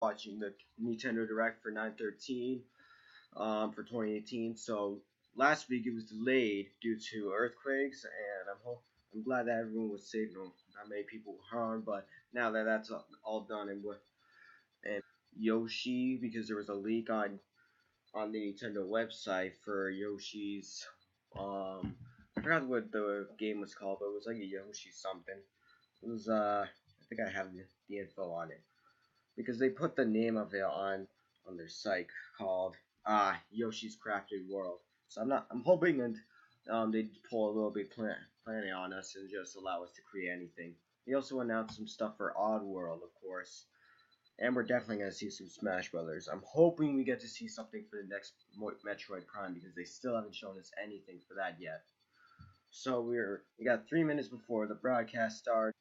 watching the Nintendo Direct for 9/13 for 2018. So last week it was delayed due to earthquakes, and I'm glad that everyone was safe. No, not many people were harmed, but now that that's all done and Yoshi, because there was a leak on the Nintendo website for Yoshi's I forgot what the game was called, but it was like a Yoshi something. It was I think I have the info on it because they put the name of it on their site called Yoshi's Crafted World. So I'm hoping that they pull a little bit planning on us and just allow us to create anything. They also announced some stuff for Odd World, of course, and we're definitely gonna see some Smash Brothers. I'm hoping we get to see something for the next Metroid Prime because they still haven't shown us anything for that yet. So we got 3 minutes before the broadcast starts.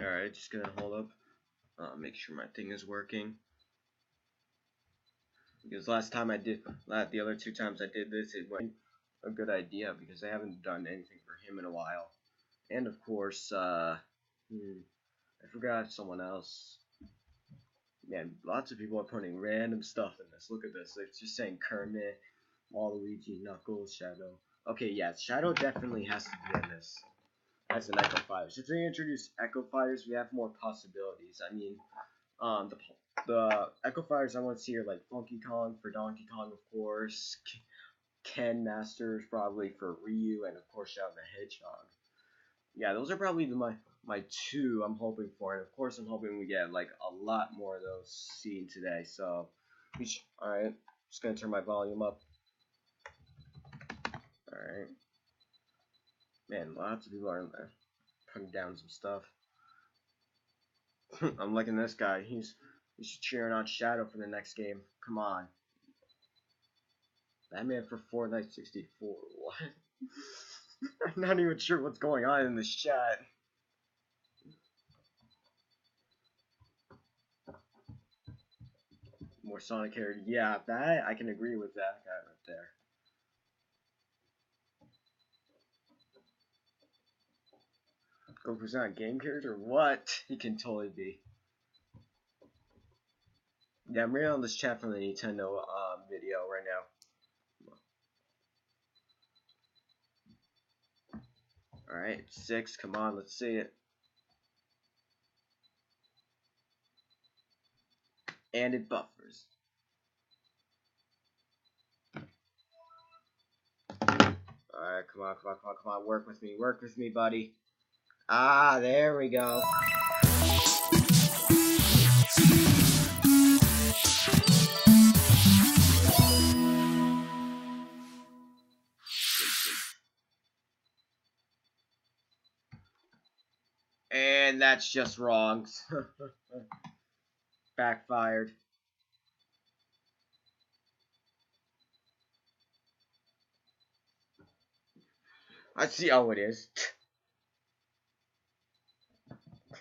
Alright, just gonna hold up. Make sure my thing is working. Because the other two times I did this, it went a good idea because I haven't done anything for him in a while. And of course, I forgot someone else. Man, lots of people are putting random stuff in this. Look at this. It's just saying Kermit, Waluigi, Knuckles, Shadow. Okay, yeah, Shadow definitely has to be in this as an Echo Fighters. If they introduce Echo Fighters, we have more possibilities. I mean, the Echo Fighters I want to see are like Funky Kong for Donkey Kong, of course, Ken Masters probably for Ryu, and of course Shadow the Hedgehog. Yeah, those are probably my two I'm hoping for, and of course I'm hoping we get like a lot more of those seen today. So, alright, just gonna turn my volume up. Alright. Man, lots of people are in there putting down some stuff. I'm liking this guy. He's cheering on Shadow for the next game. Come on. Batman for Fortnite 64. What? I'm not even sure what's going on in this chat. More Sonic character. Yeah, that I can agree with that guy right there. Goku's not a game character? What? He can totally be. Yeah, I'm reading on this chat from the Nintendo video right now. Alright, 6, come on, let's see it. And it buffers. Alright, come on, work with me, buddy. Ah, there we go. And that's just wrong. Backfired. I see how it is.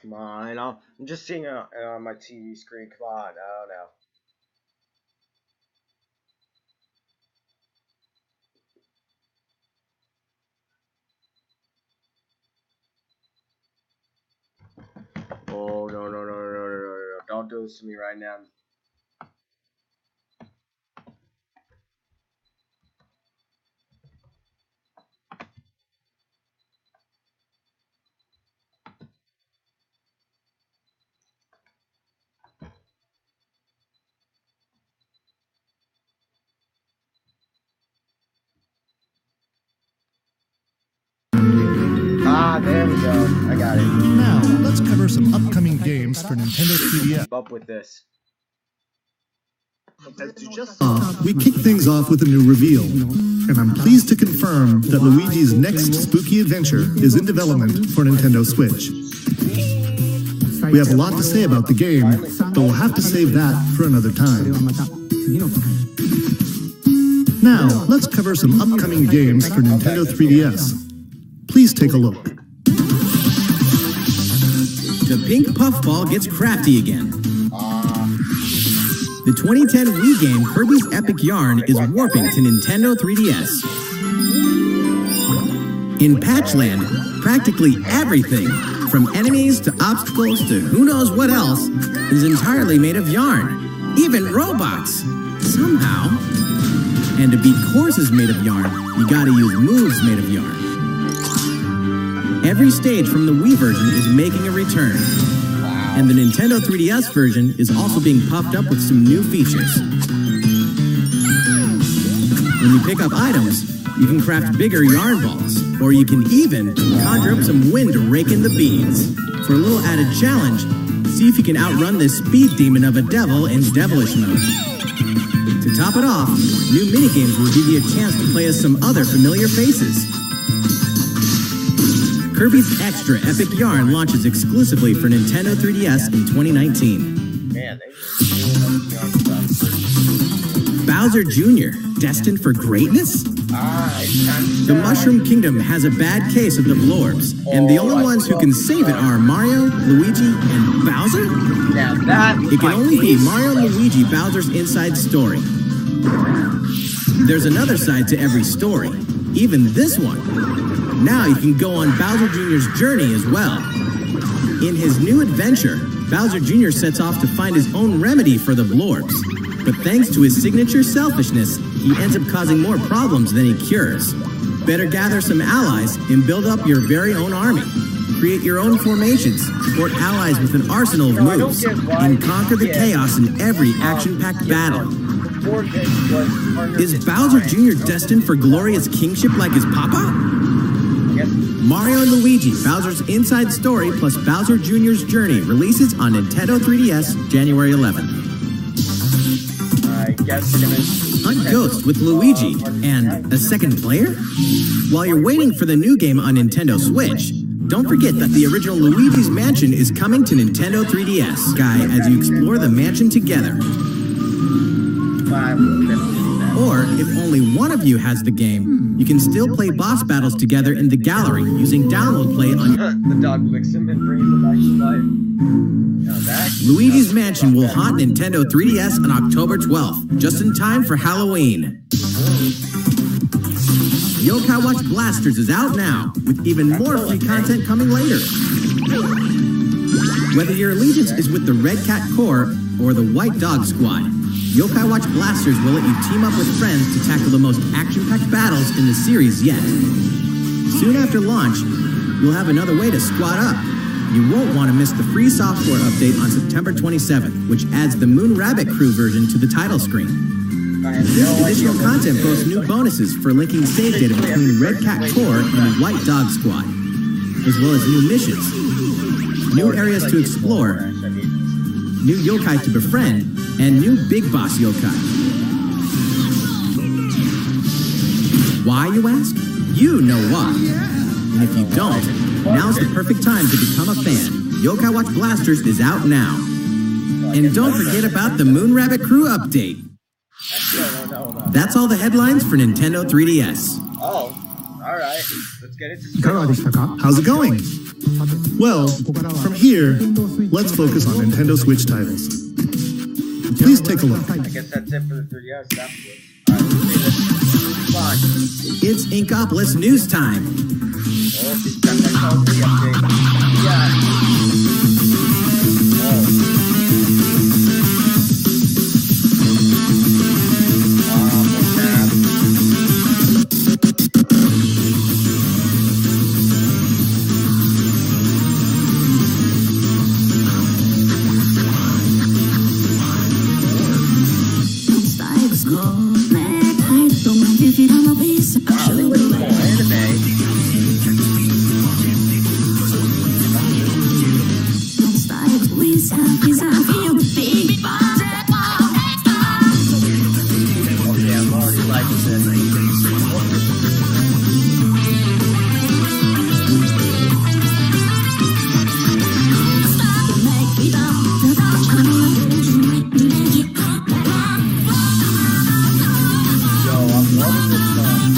Come on, I'm just seeing it on my TV screen. Come on, I don't know. Oh, no. Don't do this to me right now. Ah, there we go. I got it. Now, let's cover some upcoming games for Nintendo 3DS. Keep up with this. We kick things off with a new reveal, and I'm pleased to confirm that Luigi's next spooky adventure is in development for Nintendo Switch. We have a lot to say about the game, but we'll have to save that for another time. Now, let's cover some upcoming games for Nintendo 3DS. Please take a look. The pink puffball gets crafty again. The 2010 Wii game Kirby's Epic Yarn is warping to Nintendo 3DS. In Patchland, practically everything, from enemies to obstacles to who knows what else, is entirely made of yarn. Even robots! Somehow. And to beat courses made of yarn, you gotta use moves made of yarn. Every stage from the Wii version is making a return. And the Nintendo 3DS version is also being puffed up with some new features. When you pick up items, you can craft bigger yarn balls, or you can even conjure up some wind to rake in the beads. For a little added challenge, see if you can outrun this speed demon of a devil in devilish mode. To top it off, new minigames will give you a chance to play as some other familiar faces. Kirby's Extra Epic Yarn launches exclusively for Nintendo 3DS in 2019. Man, they just yarn stuff. Bowser Jr., destined for greatness? The Mushroom Kingdom has a bad case of the Blorbs, and the only ones who can save it are Mario, Luigi, and Bowser? Now that It can only be Mario and Luigi Bowser's inside story. There's another side to every story, even this one. Now you can go on Bowser Jr.'s journey as well. In his new adventure, Bowser Jr. sets off to find his own remedy for the Blorbs. But thanks to his signature selfishness, he ends up causing more problems than he cures. Better gather some allies and build up your very own army. Create your own formations, support allies with an arsenal of moves, and conquer the chaos in every action-packed battle. Is Bowser Jr. destined for glorious kingship like his papa? Mario and Luigi, Bowser's Inside Story plus Bowser Jr.'s Journey releases on Nintendo 3DS January 11th. I guess we're gonna Hunt Ghost with Luigi and a second player? While you're waiting for the new game on Nintendo Switch, don't forget that the original Luigi's Mansion is coming to Nintendo 3DS. Guy, as you explore the mansion together. Or, if only one of you has the game, you can still play boss battles together in the gallery using download play on the dog licks him and brings him back to life. Now that Luigi's Mansion will haunt Nintendo 3DS on October 12th, just in time for Halloween. Yokai Watch Blasters is out now, with even more free content coming later. Whether your allegiance is with the Red Cat Corps or the White Dog Squad, Yokai Watch Blasters will let you team up with friends to tackle the most action-packed battles in the series yet. Soon after launch, you'll have another way to squad up. You won't want to miss the free software update on September 27th, which adds the Moon Rabbit Crew version to the title screen. This additional content boasts new bonuses for linking save data between Red Cat Corps and White Dog Squad, as well as new missions, new areas to explore, new yokai to befriend, and new Big Boss yokai. Why, you ask? You know why. And if you don't, now's the perfect time to become a fan. Yokai Watch Blasters is out now. And don't forget about the Moon Rabbit Crew update. That's all the headlines for Nintendo 3DS. Oh, alright. Let's get it. How's it going? Well, from here, let's focus on Nintendo Switch titles. Please take a look. I guess that's it for the 3DS afterwards. Alright, It's Inkopolis News Time. oh, she's got that call for the update. Yeah. Oh. Okay, I'm already liking this. Yo, I'm loving this song.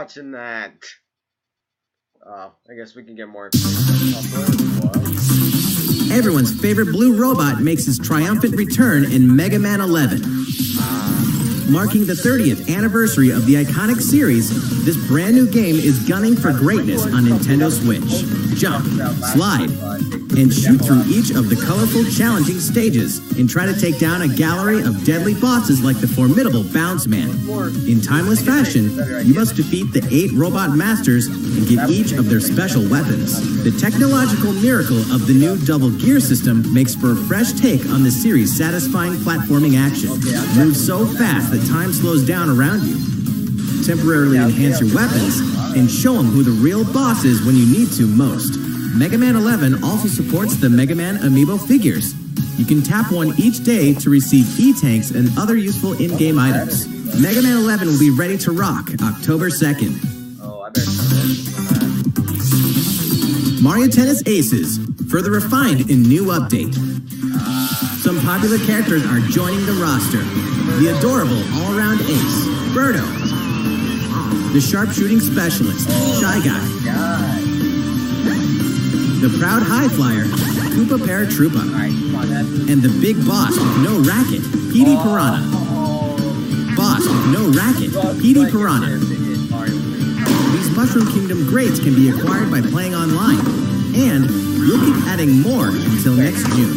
watching that. I guess we can get more information. Everyone's favorite blue robot makes his triumphant return in Mega Man 11. Marking the 30th anniversary of the iconic series, this brand new game is gunning for greatness on Nintendo Switch. Jump, slide, and shoot through each of the colorful, challenging stages and try to take down a gallery of deadly bosses like the formidable Bounce Man. In timeless fashion, you must defeat the 8 robot masters and get each of their special weapons. The technological miracle of the new double gear system makes for a fresh take on the series' satisfying platforming action. Move so fast that time slows down around you. Temporarily enhance your weapons and show them who the real boss is when you need to most. Mega Man 11 also supports the Mega Man Amiibo figures. You can tap one each day to receive E-Tanks and other useful in-game items. Mega Man 11 will be ready to rock October 2nd. Oh, I better start Mario Tennis Aces, further refined in new update. Some popular characters are joining the roster. The adorable all-around ace, Birdo. The sharpshooting specialist, Shy Guy. The proud high flyer, Koopa Paratroopa. And the big boss with no racket, Petey Piranha. Boss with no racket, Petey Piranha. These Mushroom Kingdom greats can be acquired by playing online, and we'll keep adding more until next June.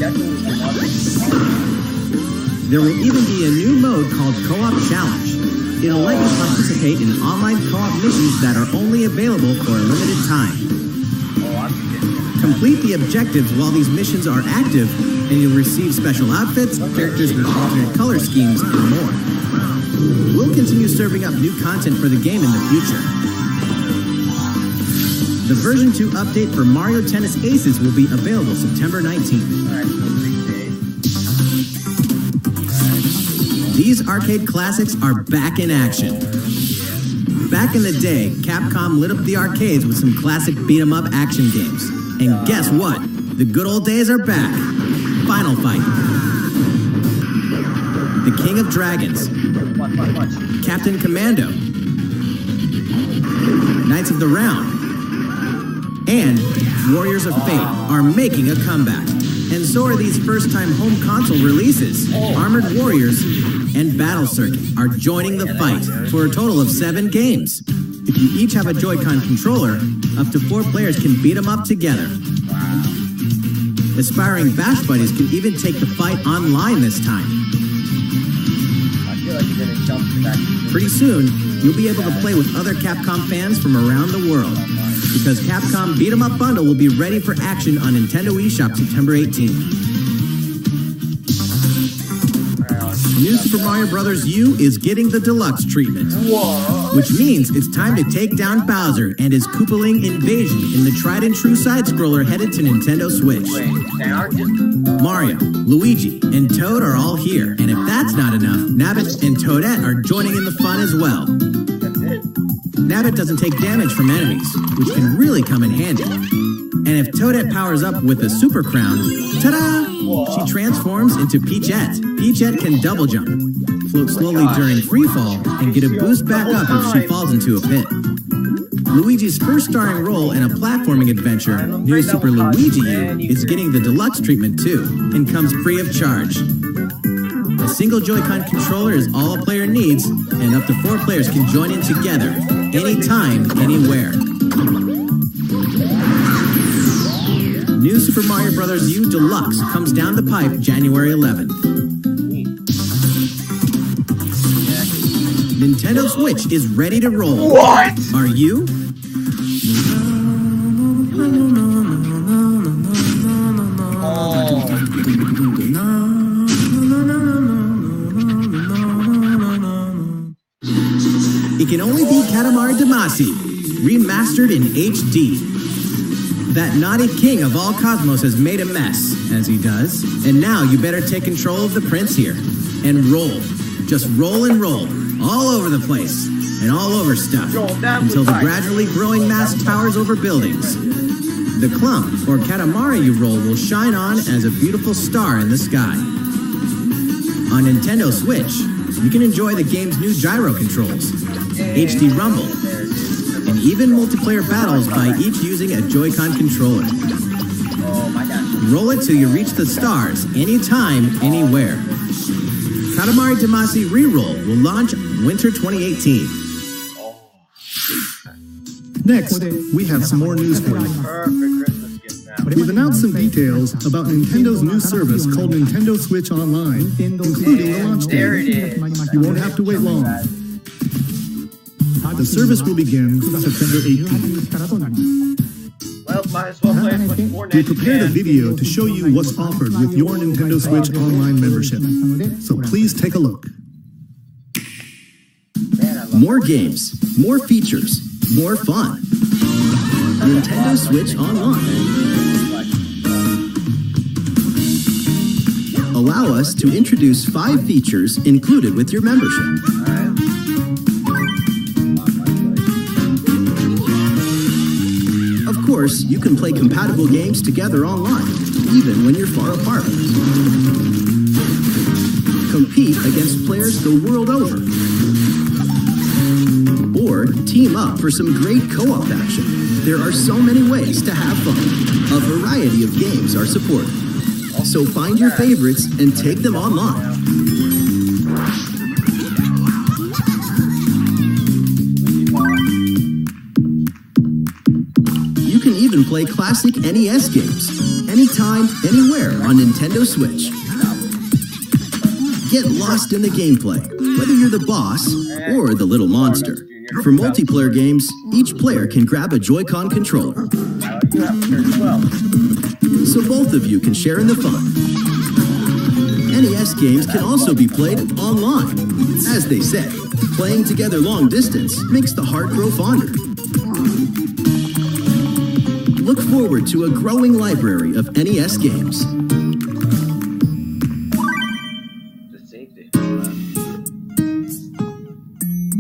There will even be a new mode called Co-op Challenge. It'll let you participate in online co-op missions that are only available for a limited time. Complete the objectives while these missions are active, and you'll receive special outfits, characters with alternate color schemes, and more. We'll continue serving up new content for the game in the future. The version 2 update for Mario Tennis Aces will be available September 19th. These arcade classics are back in action. Back in the day, Capcom lit up the arcades with some classic beat-em-up action games. And guess what? The good old days are back. Final Fight. The King of Dragons. Captain Commando. Knights of the Round. And Warriors of Fate are making a comeback. And so are these first-time home console releases. Armored Warriors and Battle Circuit are joining the fight for a total of 7 games. If you each have a Joy-Con controller, up to 4 players can beat them up together. Aspiring Bash Buddies can even take the fight online this time. I feel like you're gonna jump to that. Pretty soon, you'll be able to play with other Capcom fans from around the world, because Capcom Beat 'em Up Bundle will be ready for action on Nintendo eShop September 18th. New Super Mario Bros. U is getting the deluxe treatment. Which means it's time to take down Bowser and his Koopaling invasion in the tried and true side-scroller headed to Nintendo Switch. Mario, Luigi, and Toad are all here, and if that's not enough, Nabbit and Toadette are joining in the fun as well. Nabbit doesn't take damage from enemies, which can really come in handy. And if Toadette powers up with a Super Crown, ta-da! She transforms into Peachette. Peachette can double jump, float slowly during freefall, and get a boost back up if she falls into a pit. Luigi's first starring role in a platforming adventure, New Super Luigi U, is getting the deluxe treatment too, and comes free of charge. A single Joy-Con controller is all a player needs, and up to 4 players can join in together, anytime, anywhere. New Super Mario Bros. U Deluxe comes down the pipe January 11th. Nintendo Switch is ready to roll. What? Are you? It can only be Katamari Damacy, remastered in HD. That naughty king of all cosmos has made a mess, as he does, and now you better take control of the prince here. And roll. Just roll and roll. All over the place. And all over stuff. Until the gradually growing mass towers over buildings. The clump, or Katamari you roll, will shine on as a beautiful star in the sky. On Nintendo Switch, you can enjoy the game's new gyro controls, HD Rumble, even multiplayer battles by each using a Joy-Con controller. Oh my gosh. Roll it till you reach the stars, anytime, anywhere. Katamari Damacy Reroll will launch winter 2018. Next, we have some more news for you. Perfect Christmas gift now. We've announced some details about Nintendo's new service called Nintendo Switch Online, including the launch There it date. is. You won't have to wait long. The service will begin September 18th. Well, might as well play as much Fortnite We as you prepared a can. video to show you what's offered with your Nintendo Switch Online membership. So please take a look. Man, I love More games, more features, more fun. Nintendo Switch Online. Allow us to introduce 5 features included with your membership. Of course, you can play compatible games together online, even when you're far apart. Compete against players the world over. Or team up for some great co-op action. There are so many ways to have fun. A variety of games are supported. So find your favorites and take them online. You can even play classic NES games, anytime, anywhere on Nintendo Switch. Get lost in the gameplay, whether you're the boss or the little monster. For multiplayer games, each player can grab a Joy-Con controller, You have to turn 12. so both of you can share in the fun. NES games can also be played online. As they say, playing together long distance makes the heart grow fonder. Look forward to a growing library of NES games. The safety.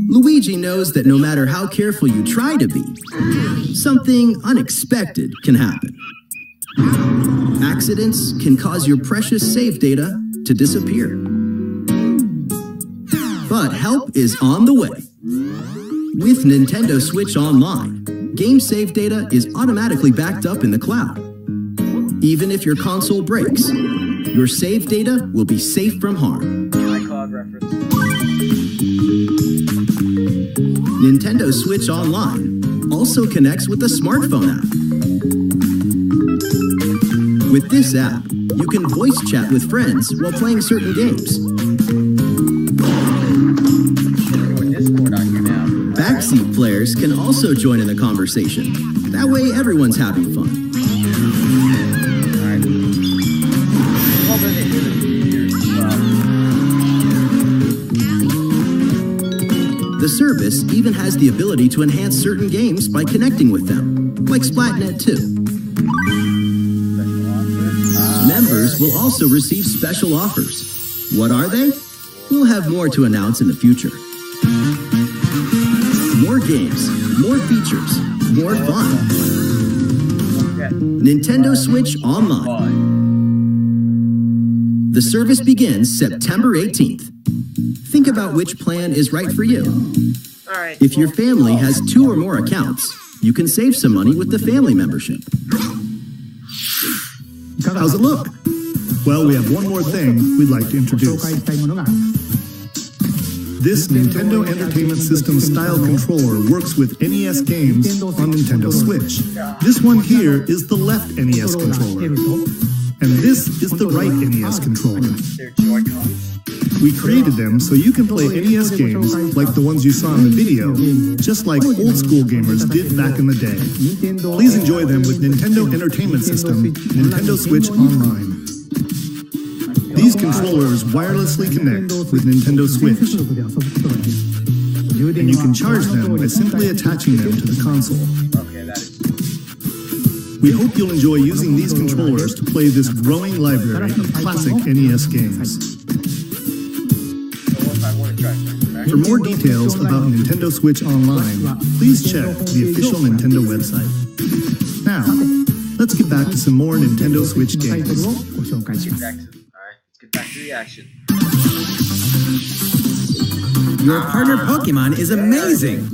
Luigi knows that no matter how careful you try to be, something unexpected can happen. Accidents can cause your precious save data to disappear. But help is on the way. With Nintendo Switch Online, game save data is automatically backed up in the cloud. Even if your console breaks, your save data will be safe from harm. iCloud reference. Nintendo Switch Online also connects with the smartphone app. With this app, you can voice chat with friends while playing certain games. Doing Discord on here now. Backseat players can also join in the conversation. That way, everyone's having fun. Alright. Hoping they do this features as well. The service even has the ability to enhance certain games by connecting with them, like Splatnet 2. Special offer. Members will also receive special offers. What are they? We'll have more to announce in the future. More games, more features, more fun. Okay. Nintendo Switch Online. Fun. The service begins September 18th. Think about which plan is right for you. Alright. If your family has 2 or more accounts, you can save some money with the family membership. How's it look? Well, we have one more thing we'd like to introduce. This Nintendo Entertainment System style controller works with NES games on Nintendo Switch. This one here is the left NES controller, and this is the right NES controller. They're Joy-Cons. We created them so you can play NES games like the ones you saw in the video, just like old school gamers did back in the day. Please enjoy them with Nintendo Entertainment System, Nintendo Switch Online. These controllers wirelessly connect with Nintendo Switch, and you can charge them by simply attaching them to the console. Okay, that is. We hope you'll enjoy using these controllers to play this growing library of classic NES games. So what if I want to try something, right? For more details about Nintendo Switch Online, please check the official Nintendo website. Now, let's get back to some more Nintendo Switch games. Let's get back to the action. Your partner Pokemon is amazing.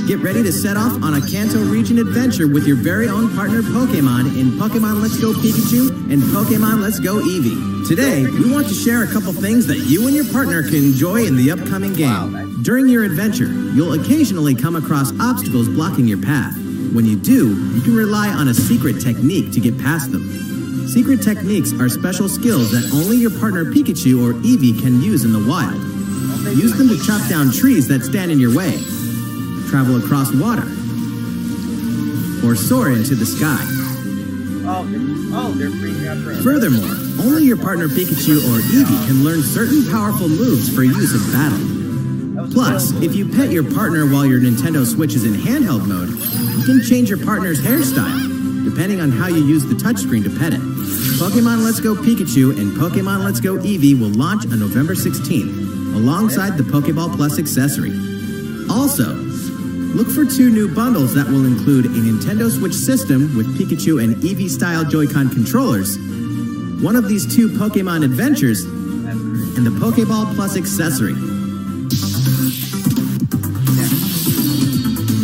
Get ready to set off on a Kanto region adventure with your very own partner Pokemon in Pokemon Let's Go Pikachu and Pokemon Let's Go Eevee. Today, we want to share a couple things that you and your partner can enjoy in the upcoming game. During your adventure, you'll occasionally come across obstacles blocking your path. When you do, you can rely on a secret technique to get past them. Secret techniques are special skills that only your partner Pikachu or Eevee can use in the wild. Use them to chop down trees that stand in your way, travel across water, or soar into the sky. They're freaking out for Furthermore, only your partner Pikachu or Eevee can learn certain powerful moves for use in battle. Plus, if you pet your partner while your Nintendo Switch is in handheld mode, you can change your partner's hairstyle, depending on how you use the touchscreen to pet it. Pokemon Let's Go Pikachu and Pokemon Let's Go Eevee will launch on November 16th, alongside the Pokeball Plus accessory. Also, look for 2 new bundles that will include a Nintendo Switch system with Pikachu and Eevee-style Joy-Con controllers, one of these 2 Pokemon adventures, and the Pokeball Plus accessory.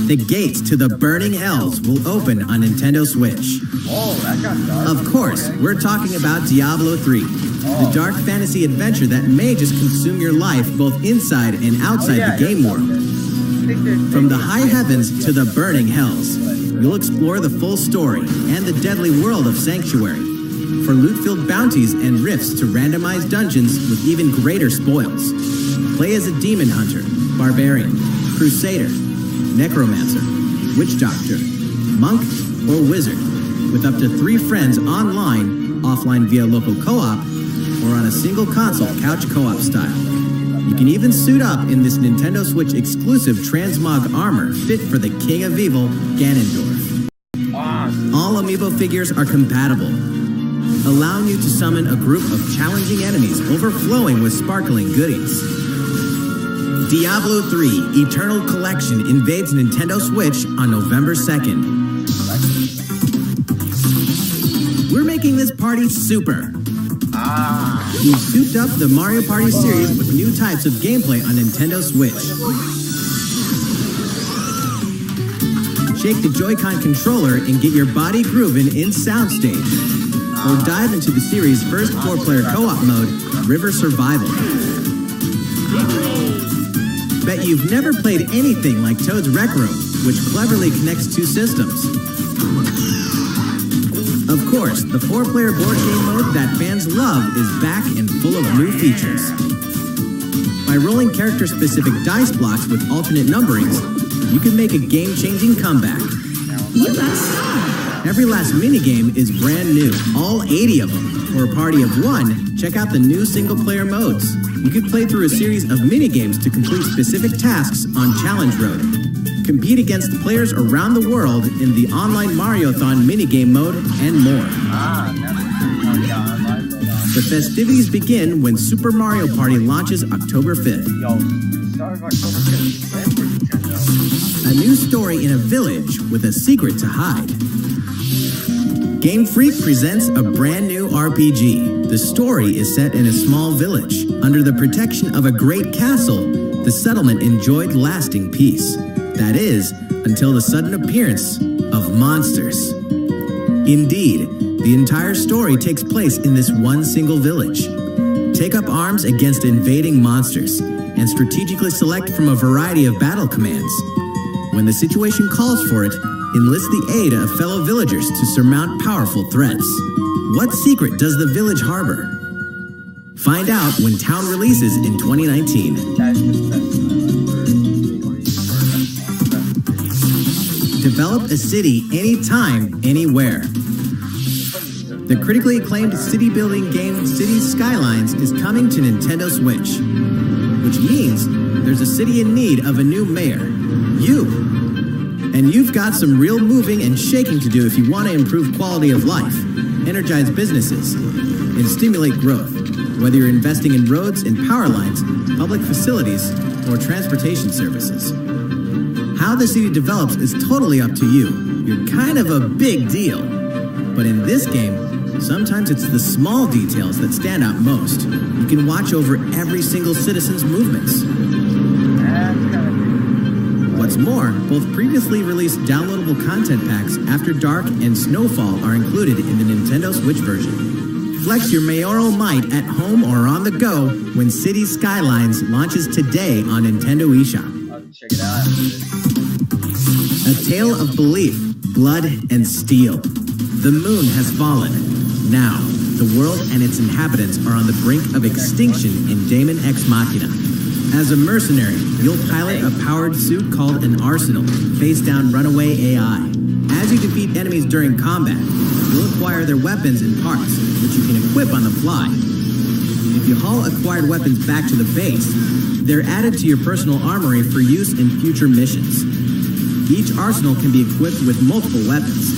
The gates to the Burning Hells will open on Nintendo Switch. That got dark. Of course, we're talking about Diablo 3, the dark fantasy adventure that may just consume your life both inside and outside the game world. From the high heavens to the burning hells, you'll explore the full story and the deadly world of Sanctuary. For loot-filled bounties and rifts to randomized dungeons with even greater spoils. Play as a demon hunter, barbarian, crusader, necromancer, witch doctor, monk, or wizard, with up to 3 friends online, offline via local co-op, or on a single console couch co-op style. You can even suit up in this Nintendo Switch exclusive transmog armor fit for the King of Evil, Ganondorf. All amiibo figures are compatible, allowing you to summon a group of challenging enemies overflowing with sparkling goodies. Diablo 3 Eternal Collection invades Nintendo Switch on November 2nd. We're making this party super. We've souped up the Mario Party series with new types of gameplay on Nintendo Switch. Shake the Joy-Con controller and get your body grooving in Soundstage. Or dive into the series' first 4-player co-op mode, River Survival. Bet you've never played anything like Toad's Rec Room, which cleverly connects 2 systems. Of course, the 4-player board game mode that fans love is back and full of new features. By rolling character-specific dice blocks with alternate numberings, you can make a game-changing comeback. Every last minigame is brand new, all 80 of them. For a party of 1, check out the new single-player modes. You can play through a series of minigames to complete specific tasks on Challenge Road. Compete against players around the world in the online Mariothon minigame mode, and more. The festivities begin when Super Mario Party launches October 5th. A new story in a village with a secret to hide. Game Freak presents a brand new RPG. The story is set in a small village. Under the protection of a great castle, the settlement enjoyed lasting peace. That is, until the sudden appearance of monsters. Indeed, the entire story takes place in this one single village. Take up arms against invading monsters, and strategically select from a variety of battle commands. When the situation calls for it, enlist the aid of fellow villagers to surmount powerful threats. What secret does the village harbor? Find out when town releases in 2019. Develop a city anytime, anywhere. The critically acclaimed city-building game Cities Skylines is coming to Nintendo Switch, which means there's a city in need of a new mayor, you. And you've got some real moving and shaking to do if you want to improve quality of life, energize businesses, and stimulate growth, whether you're investing in roads and power lines, public facilities, or transportation services. How the city develops is totally up to you. You're kind of a big deal. But in this game, sometimes it's the small details that stand out most. You can watch over every single citizen's movements. What's more, both previously released downloadable content packs After Dark and Snowfall are included in the Nintendo Switch version. Flex your mayoral might at home or on the go when Cities Skylines launches today on Nintendo eShop. I'll check it out. A tale of belief, blood, and steel. The moon has fallen. Now, the world and its inhabitants are on the brink of extinction in Daemon X Machina. As a mercenary, you'll pilot a powered suit called an Arsenal, face down runaway AI. As you defeat enemies during combat, you'll acquire their weapons and parts, which you can equip on the fly. If you haul acquired weapons back to the base, they're added to your personal armory for use in future missions. Each arsenal can be equipped with multiple weapons.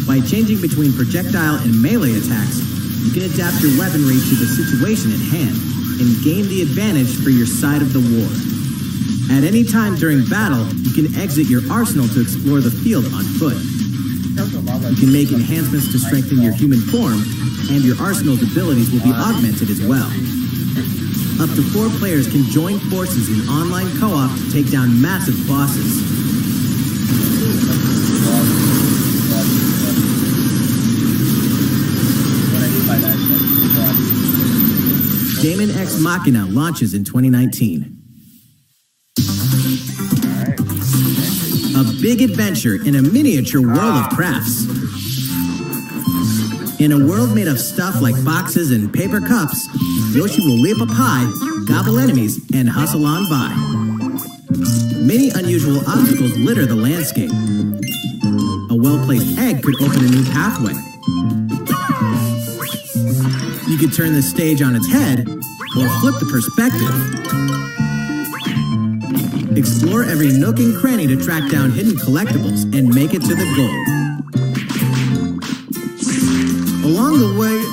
By changing between projectile and melee attacks, you can adapt your weaponry to the situation at hand and gain the advantage for your side of the war. At any time during battle, you can exit your arsenal to explore the field on foot. You can make enhancements to strengthen your human form, and your arsenal's abilities will be augmented as well. Up to 4 players can join forces in online co-op to take down massive bosses. Daemon X Machina launches in 2019. A big adventure in a miniature world of crafts. In a world made of stuff like boxes and paper cups, Yoshi will leap up high, gobble enemies, and hustle on by. Many unusual obstacles litter the landscape. A well-placed egg could open a new pathway. You could turn the stage on its head, or flip the perspective. Explore every nook and cranny to track down hidden collectibles and make it to the goal. Along the way...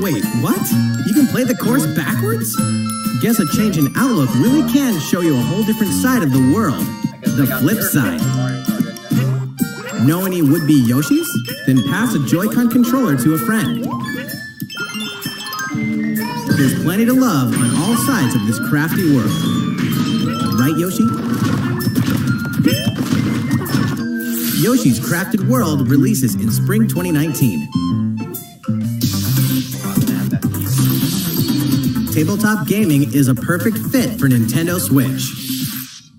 Wait, what? You can play the course backwards? Guess a change in outlook really can show you a whole different side of the world. The flip side. Know any would-be Yoshis? Then pass a Joy-Con controller to a friend. There's plenty to love on all sides of this crafty world. Right, Yoshi? Yoshi's Crafted World releases in spring 2019. Tabletop gaming is a perfect fit for Nintendo Switch.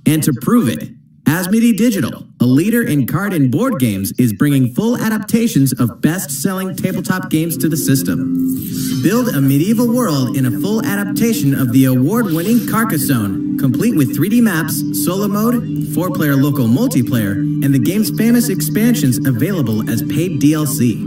And to prove it, Asmodee Digital, a leader in card and board games, is bringing full adaptations of best-selling tabletop games to the system. Build a medieval world in a full adaptation of the award-winning Carcassonne, complete with 3D maps, solo mode, 4-player local multiplayer, and the game's famous expansions available as paid DLC.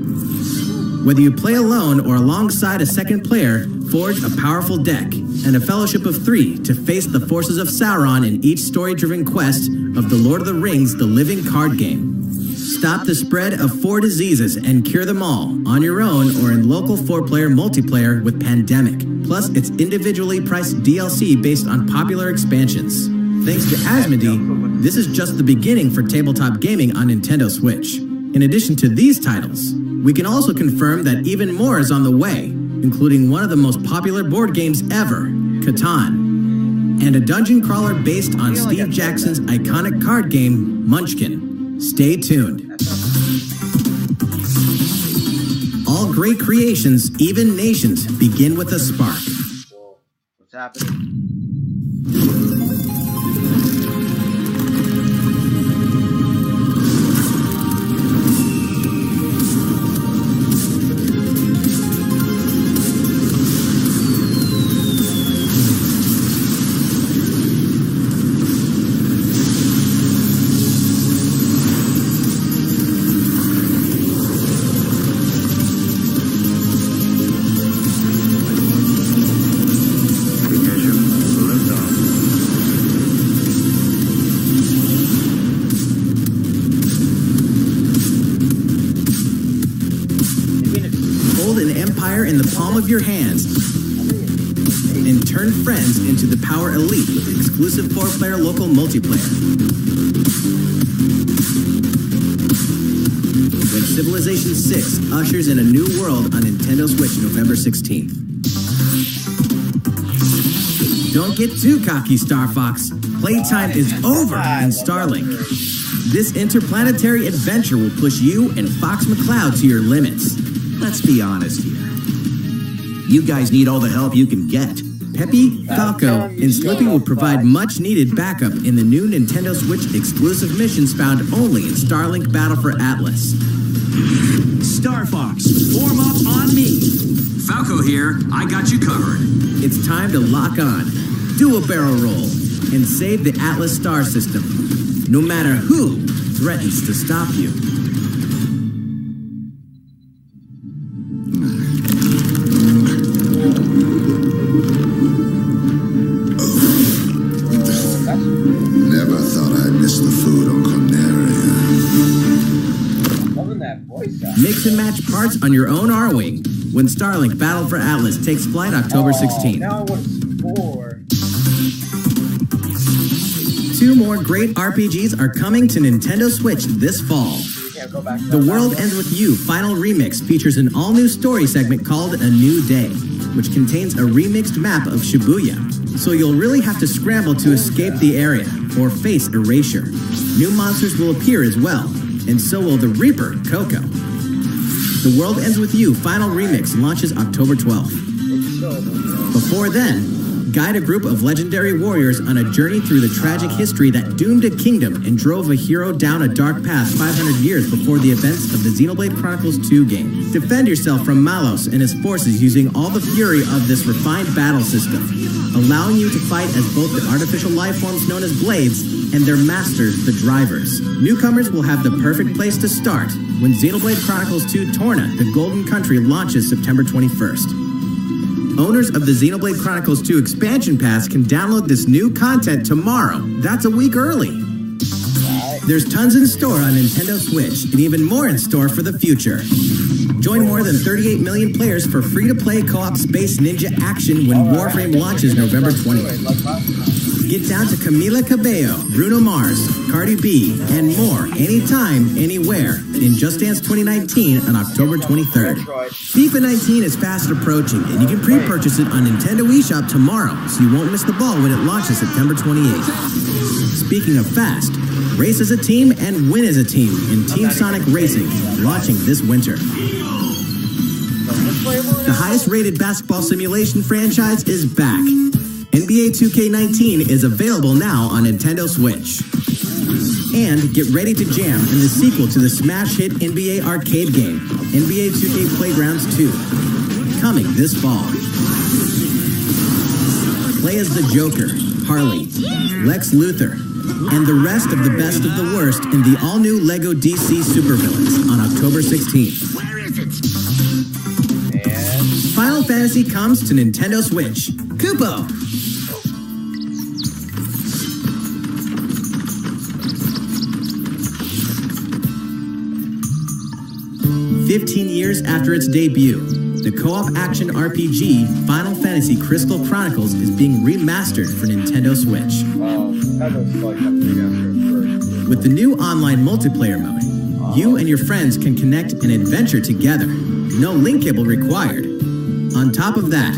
Whether you play alone or alongside a second player, forge a powerful deck and a fellowship of 3 to face the forces of Sauron in each story-driven quest of The Lord of the Rings: The Living Card Game. Stop the spread of 4 diseases and cure them all on your own or in local 4-player multiplayer with Pandemic, plus its individually priced DLC based on popular expansions. Thanks to Asmodee, this is just the beginning for tabletop gaming on Nintendo Switch. In addition to these titles, we can also confirm that even more is on the way, including one of the most popular board games ever, Catan, and a dungeon crawler based on Steve Jackson's iconic card game, Munchkin. Stay tuned. All great creations, even nations, begin with a spark. Whoa, what's happening? In the palm of your hands and turn friends into the Power Elite with exclusive 4-player local multiplayer. When Civilization 6 ushers in a new world on Nintendo Switch November 16th. Don't get too cocky, Star Fox. Playtime is over in Starlink. This interplanetary adventure will push you and Fox McCloud to your limits. Let's be honest here. You guys need all the help you can get. Peppy, Falco, and Slippy will provide much-needed backup in the new Nintendo Switch exclusive missions found only in Starlink Battle for Atlas. Star Fox, form up on me. Falco here. I got you covered. It's time to lock on, do a barrel roll, and save the Atlas star system, no matter who threatens to stop you. Never thought I'd miss the food on Corneria. Loving that voice. Mix and match parts on your own R-Wing when Starlink Battle for Atlas takes flight October 16th. Now what a score. 2 more great RPGs are coming to Nintendo Switch this fall. Yeah, go back to The that World last Ends With You Final Remix features an all-new story segment called A New Day, which contains a remixed map of Shibuya. So you'll really have to scramble to escape the area or face erasure. New monsters will appear as well, and so will the Reaper, Coco. The World Ends With You Final Remix launches October 12th. Before then, guide a group of legendary warriors on a journey through the tragic history that doomed a kingdom and drove a hero down a dark path 500 years before the events of the Xenoblade Chronicles 2 game. Defend yourself from Malos and his forces using all the fury of this refined battle system, allowing you to fight as both the artificial life forms known as Blades and their masters, the Drivers. Newcomers will have the perfect place to start when Xenoblade Chronicles 2 Torna, the Golden Country, launches September 21st. Owners of the Xenoblade Chronicles 2 expansion pass can download this new content tomorrow. That's a week early. There's tons in store on Nintendo Switch, and even more in store for the future. Join more than 38 million players for free-to-play co-op Space Ninja action when Warframe launches November 20th. Get down to Camila Cabello, Bruno Mars, Cardi B, and more anytime, anywhere in Just Dance 2019 on October 23rd. FIFA 19 is fast approaching, and you can pre-purchase it on Nintendo eShop tomorrow, so you won't miss the ball when it launches September 28th. Speaking of fast, race as a team and win as a team in Team Sonic Racing, launching this winter. The highest-rated basketball simulation franchise is back. NBA 2K19 is available now on Nintendo Switch. And get ready to jam in the sequel to the smash hit NBA arcade game, NBA 2K Playgrounds 2, coming this fall. Play as the Joker, Harley, Lex Luthor, and the rest of the best of the worst in the all-new LEGO DC Supervillains on October 16th. Where is it? Final Fantasy comes to Nintendo Switch. Kupo! 15 years after its debut, the co-op action RPG Final Fantasy Crystal Chronicles is being remastered for Nintendo Switch. With the new online multiplayer mode, you and your friends can connect and adventure together. No link cable required. On top of that,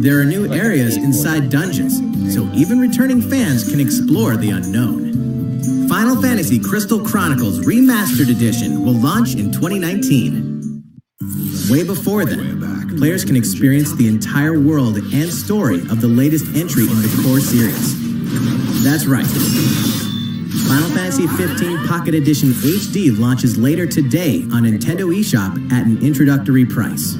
there are new areas inside dungeons, so even returning fans can explore the unknown. Final Fantasy Crystal Chronicles Remastered Edition will launch in 2019. Way before then, players can experience the entire world and story of the latest entry in the core series. That's right. Final Fantasy XV Pocket Edition HD launches later today on Nintendo eShop at an introductory price.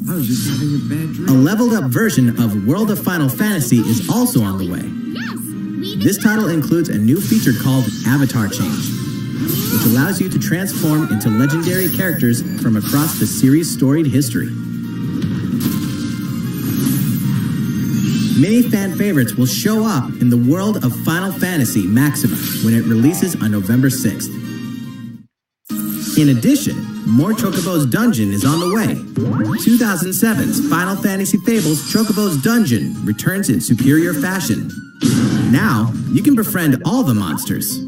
I was just having a bad dream. A leveled up version of World of Final Fantasy is also on the way. This title includes a new feature called Avatar Change, which allows you to transform into legendary characters from across the series' storied history. Many fan favorites will show up in the world of Final Fantasy Maxima when it releases on November 6th. In addition, more Chocobo's Dungeon is on the way. 2007's Final Fantasy Fables Chocobo's Dungeon returns in superior fashion. Now, you can befriend all the monsters.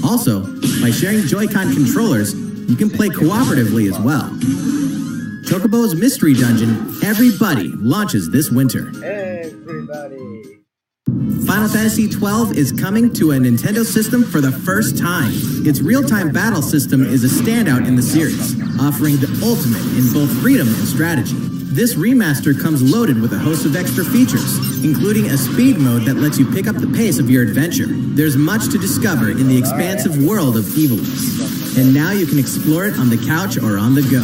Also, by sharing Joy-Con controllers, you can play cooperatively as well. Chocobo's Mystery Dungeon, Everybody, launches this winter. Everybody. Final Fantasy XII is coming to a Nintendo system for the first time. Its real-time battle system is a standout in the series, offering the ultimate in both freedom and strategy. This remaster comes loaded with a host of extra features, including a speed mode that lets you pick up the pace of your adventure. There's much to discover in the expansive world of Ivalice, and now you can explore it on the couch or on the go.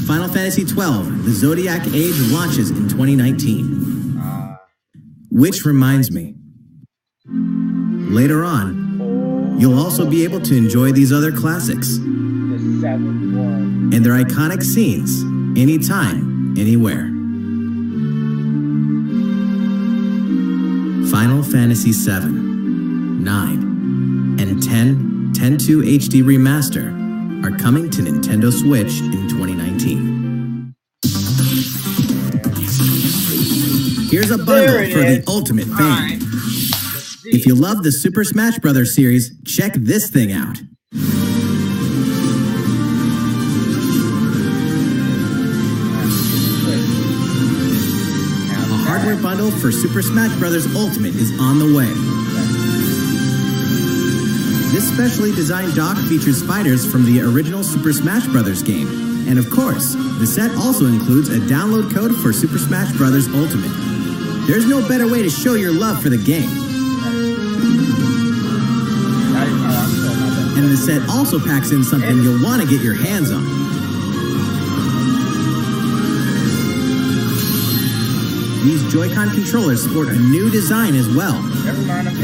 Final Fantasy XII, The Zodiac Age launches in 2019. Which reminds me, later on, you'll also be able to enjoy these other classics The seventh one. and their iconic scenes anytime, anywhere. Final Fantasy VII, 9, and 10.2 HD Remaster are coming to Nintendo Switch in 2019. Here's a bundle for the ultimate fan. If you love the Super Smash Bros. Series, check this thing out. A hardware bundle for Super Smash Bros. Ultimate is on the way. This specially designed dock features fighters from the original Super Smash Bros. Game. And of course, the set also includes a download code for Super Smash Bros. Ultimate. There's no better way to show your love for the game. And the set also packs in something you'll want to get your hands on. These Joy-Con controllers sport a new design as well.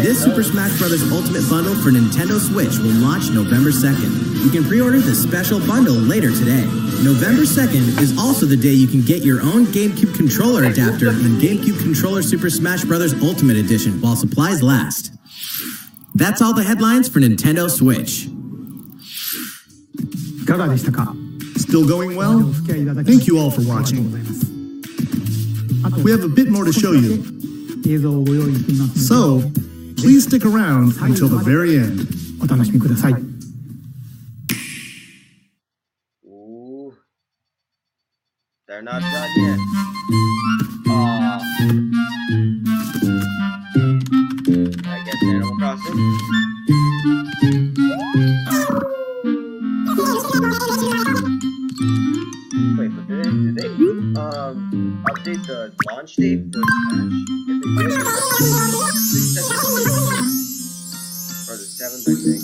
This Super Smash Bros. Ultimate Bundle for Nintendo Switch will launch November 2nd. You can pre-order the special bundle later today. November 2nd is also the day you can get your own GameCube controller adapter in GameCube Controller Super Smash Bros. Ultimate Edition while supplies last. That's all the headlines for Nintendo Switch. Still going well? Thank you all for watching. We have a bit more to show you. So, please stick around until the very end. Ooh. They're not done yet. I guess Animal Crossing. Wait, but did they update the launch date for Smash? If they did, or the 7th, I think.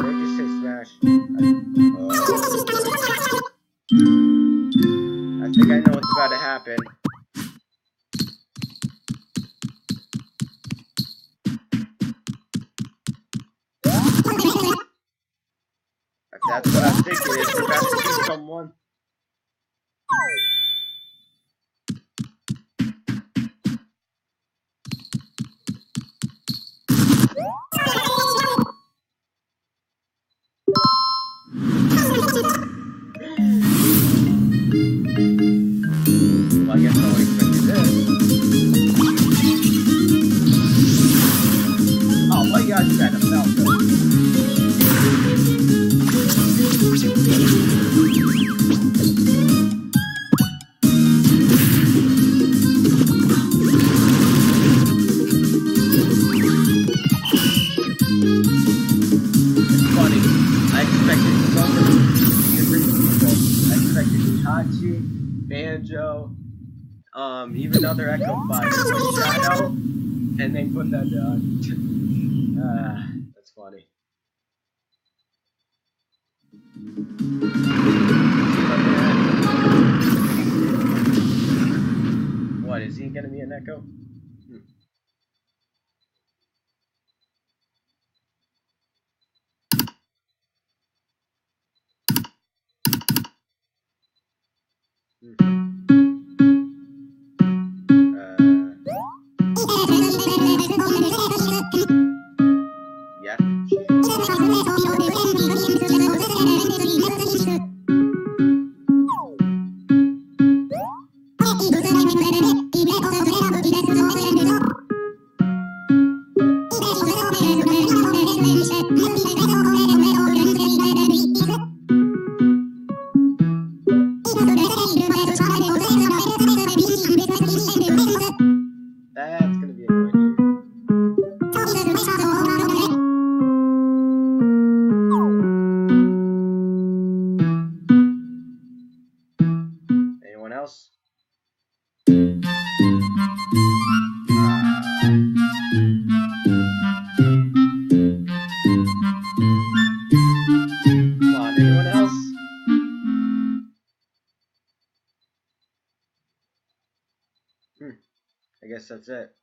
They just say Smash. I think I know what's about to happen. That's what I'm thinking. Is we're about to see someone. Well, I guess no one expected this. Oh, what you guys said about this? Banjo, even other Echo Fighters like Shadow, and they put that that's funny. What, is he gonna be an Echo? Yeah. That's gonna be annoying. Anyone else? Come on, anyone else? I guess that's it.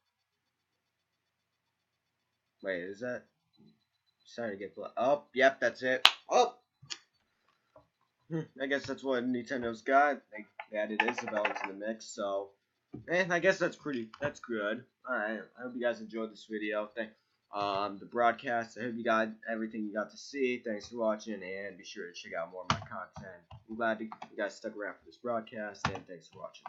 Wait, is that? Starting to get oh, yep, that's it. Oh, I guess that's what Nintendo's got. They added Isabelle into the mix, so I guess that's good. Alright, I hope you guys enjoyed this video. The broadcast. I hope you got everything you got to see. Thanks for watching, and be sure to check out more of my content. I'm glad you guys stuck around for this broadcast, and thanks for watching.